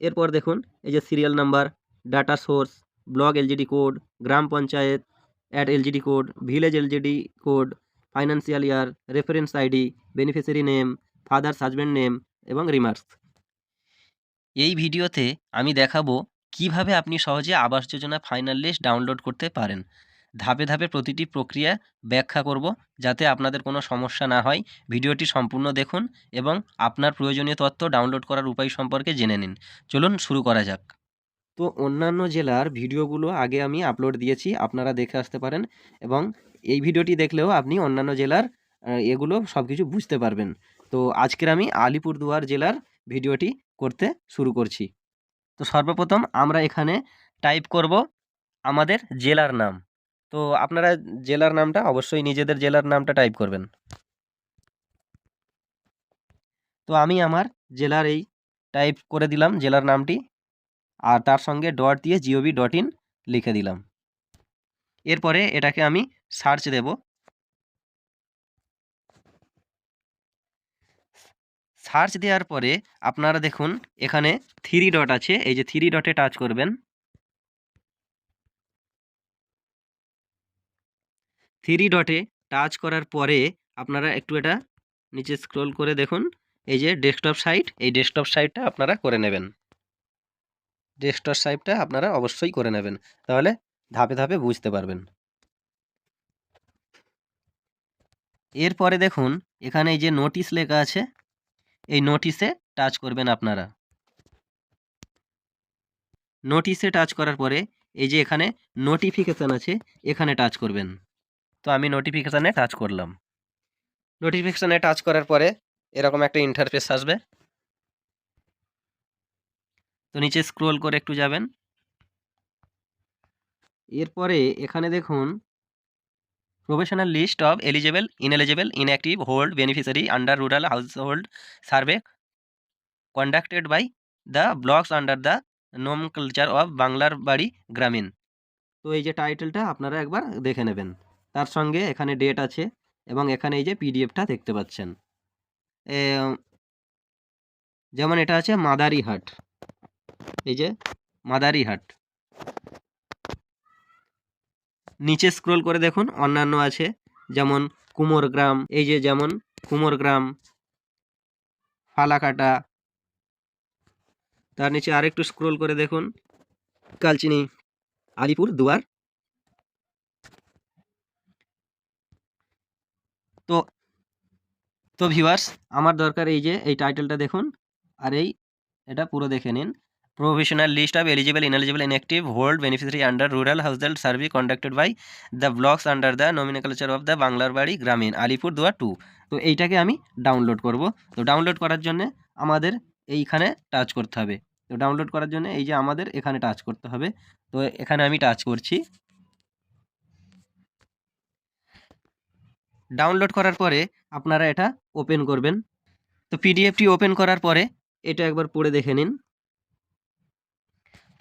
এরপর দেখুন এই যে serial number, data source, block LGD code, গ্রাম panchayat at LGD code, village LGD code, financial year, reference ID, beneficiary name, father's husband name এবং remarks. এই ভিডিওতে আমি দেখাবো কিভাবে আপনি সহজে Awas Yojana final list download করতে পারেন। ধাপে ধাপে প্রতিটি প্রক্রিয়া ব্যাখ্যা করব যাতে আপনাদের কোনো সমস্যা না হয়। ভিডিওটি সম্পূর্ণ দেখুন এবং আপনার প্রয়োজনীয় তথ্য ডাউনলোড করার উপায় সম্পর্কে জেনে নিন। চলুন শুরু করা যাক। তো অন্যান্য জেলার ভিডিওগুলো আগে আমি আপলোড দিয়েছি, আপনারা দেখে আসতে পারেন এবং এই ভিডিওটি দেখলেও আপনি অন্যান্য জেলার এগুলো সব কিছু বুঝতে পারবেন। তো আজকের আমি আলিপুরদুয়ার জেলার ভিডিওটি করতে শুরু করছি। তো সর্বপ্রথম আমরা এখানে টাইপ করব আমাদের জেলার নাম। তো আপনারা জেলার নামটা অবশ্যই নিজেদের জেলার নামটা টাইপ করবেন। তো আমি আমার জেলার এই টাইপ করে দিলাম জেলার নামটি, আর তার সঙ্গে ডট দিয়ে gov.in লিখে দিলাম। এরপরে এটাকে আমি সার্চ দেব। সার্চ দেওয়ার পরে আপনারা দেখুন এখানে 3 ডট আছে, এই যে 3 ডটে টাচ করবেন। 3 ডটে টাচ করার পরে আপনারা একটু এটা নিচে স্ক্রল করে দেখুন এই যে ডেস্কটপ সাইট, এই ডেস্কটপ সাইটটা আপনারা করে নেবেন। ডেস্কটপ সাইটটা আপনারা অবশ্যই করে নেবেন, তাহলে ধাপে ধাপে বুঝতে পারবেন। এরপরে দেখুন এখানে এই যে নোটিশ লেখা আছে, এই নোটিশে টাচ করবেন আপনারা। নোটিশে টাচ করার পরে এই যে এখানে নোটিফিকেশান আছে, এখানে টাচ করবেন। তো আমি নোটিফিকেশানে টাচ করলাম। নোটিফিকেশানে টাচ করার পরে এরকম একটা ইন্টারফেস আসবে। তো নিচে স্ক্রোল করে একটু যাবেন। এরপরে এখানে দেখুন professional list of eligible, ineligible, inactive, hold, beneficiary under rural household survey conducted by the blocks under the nomenclature of বাংলার বাড়ি গ্রামীণ। তো এই যে টাইটেলটা আপনারা একবার দেখে নেবেন, তার সঙ্গে এখানে ডেট আছে এবং এখানে এই যে পিডিএফটা দেখতে পাচ্ছেন। যেমন এটা আছে মাদারিহাট, এই যে মাদারিহাট। নিচে স্ক্রল করে দেখুন অন্যান্য আছে, যেমন কুমোরগ্রাম, এই যে যেমন কুমোরগ্রাম, ফালাকাটা। তার নিচে আরেকটু স্ক্রল করে দেখুন কালচিনি, আলিপুরদুয়ার। তো তো ভিউয়ার্স, আমার দরকার এই যে এই টাইটেলটা দেখুন, আর এটা পুরো দেখে নিন। Professional list of eligible, ineligible, inactive, hold, beneficiary under rural household survey conducted by the blocks under the nomenclature of the বাংলার বাড়ি গ্রামীণ আলিপুরদুয়ার 2। তো এইটাকে আমি ডাউনলোড করব। তো ডাউনলোড করার জন্য আমাদের এইখানে টাচ করতে হবে। তো ডাউনলোড করার জন্য এই যে আমাদের এখানে টাচ করতে হবে। তো এখানে আমি টাচ করছি। ডাউনলোড করার পরে আপনারা এটা ওপেন করবেন। তো পিডিএফটি ওপেন করার পরে এটা একবার পড়ে দেখে নিন।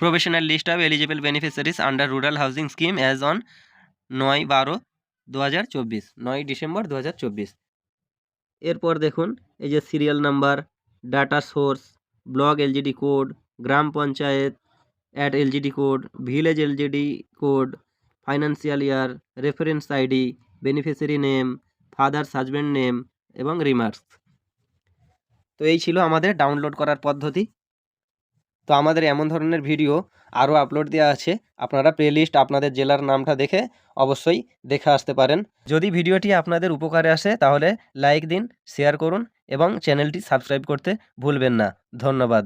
Professional list of eligible beneficiaries under rural housing scheme as on 9/12/2024, 9 December 2024। এরপর দেখুন এই যে serial number, data source, block LGD code, গ্রাম panchayat at LGD code, village LGD code, financial year, reference ID, beneficiary name, father's husband name এবং remarks. তো এই ছিল আমাদের ডাউনলোড করার পদ্ধতি। তো আমাদের এমন ধরনের ভিডিও আরও আপলোড দেওয়া আছে, আপনারা প্লেলিস্ট আপনাদের জেলার নামটা দেখে অবশ্যই দেখে আসতে পারেন। যদি ভিডিওটি আপনাদের উপকারে আসে তাহলে লাইক দিন, শেয়ার করুন এবং চ্যানেলটি সাবস্ক্রাইব করতে ভুলবেন না। ধন্যবাদ।